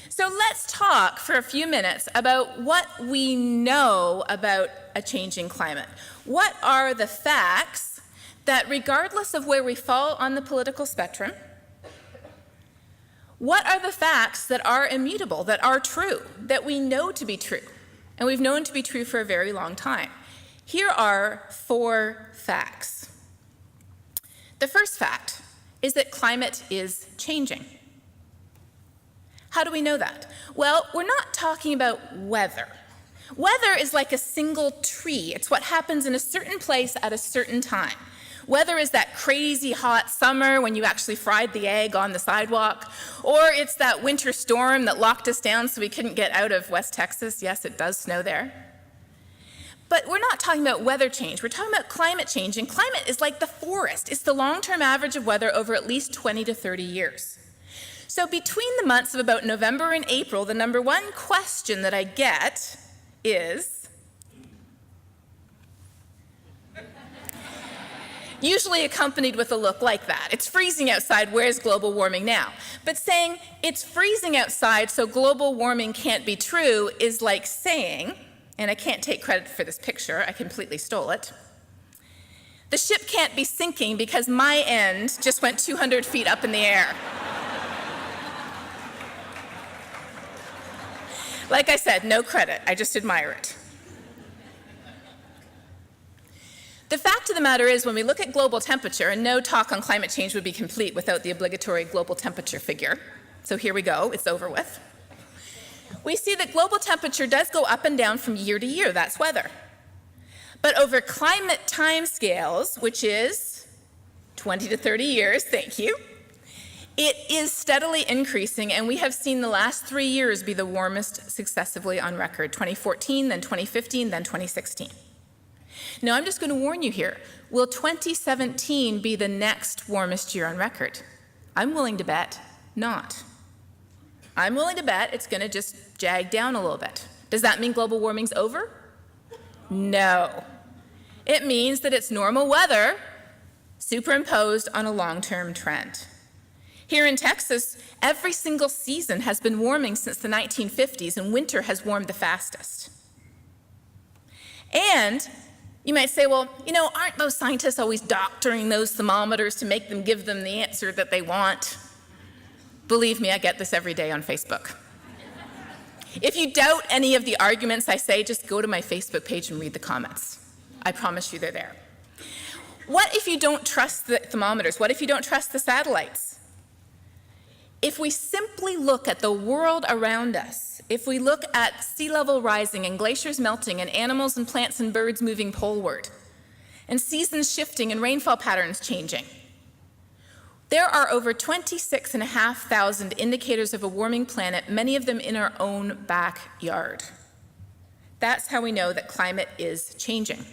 So let's talk for a few minutes about what we know about a changing climate. What are the facts that, regardless of where we fall on the political spectrum, what are the facts that are immutable, that are true, that we know to be true, and we've known to be true for a very long time? Here are 4 facts. The first fact is that climate is changing. How do we know that? Well, we're not talking about weather. Weather is like a single tree. It's what happens in a certain place at a certain time. Weather is that crazy hot summer when you actually fried the egg on the sidewalk, or it's that winter storm that locked us down so we couldn't get out of West Texas. Yes, it does snow there. But we're not talking about weather change. We're talking about climate change, and climate is like the forest. It's the long-term average of weather over at least 20 to 30 years. So between the months of about November and April, the number one question that I get is, usually accompanied with a look like that. It's freezing outside, where's global warming now? But saying it's freezing outside so global warming can't be true is like saying, and I can't take credit for this picture, I completely stole it, the ship can't be sinking because my end just went 200 feet up in the air. Like I said, no credit, I just admire it. The fact of the matter is, when we look at global temperature, and no talk on climate change would be complete without the obligatory global temperature figure, so here we go, it's over with. We see that global temperature does go up and down from year to year, that's weather. But over climate timescales, which is 20 to 30 years, thank you, it is steadily increasing, and we have seen the last 3 years be the warmest successively on record, 2014, then 2015, then 2016. Now, I'm just going to warn you here. Will 2017 be the next warmest year on record? I'm willing to bet not. I'm willing to bet it's going to just jag down a little bit. Does that mean global warming's over? No. It means that it's normal weather superimposed on a long-term trend. Here in Texas, every single season has been warming since the 1950s, and winter has warmed the fastest. And you might say, well, you know, aren't those scientists always doctoring those thermometers to make them give them the answer that they want? Believe me, I get this every day on Facebook. If you doubt any of the arguments I say, just go to my Facebook page and read the comments. I promise you they're there. What if you don't trust the thermometers? What if you don't trust the satellites? If we simply look at the world around us, if we look at sea level rising and glaciers melting and animals and plants and birds moving poleward, and seasons shifting and rainfall patterns changing, there are over 26,500 indicators of a warming planet, many of them in our own backyard. That's how we know that climate is changing.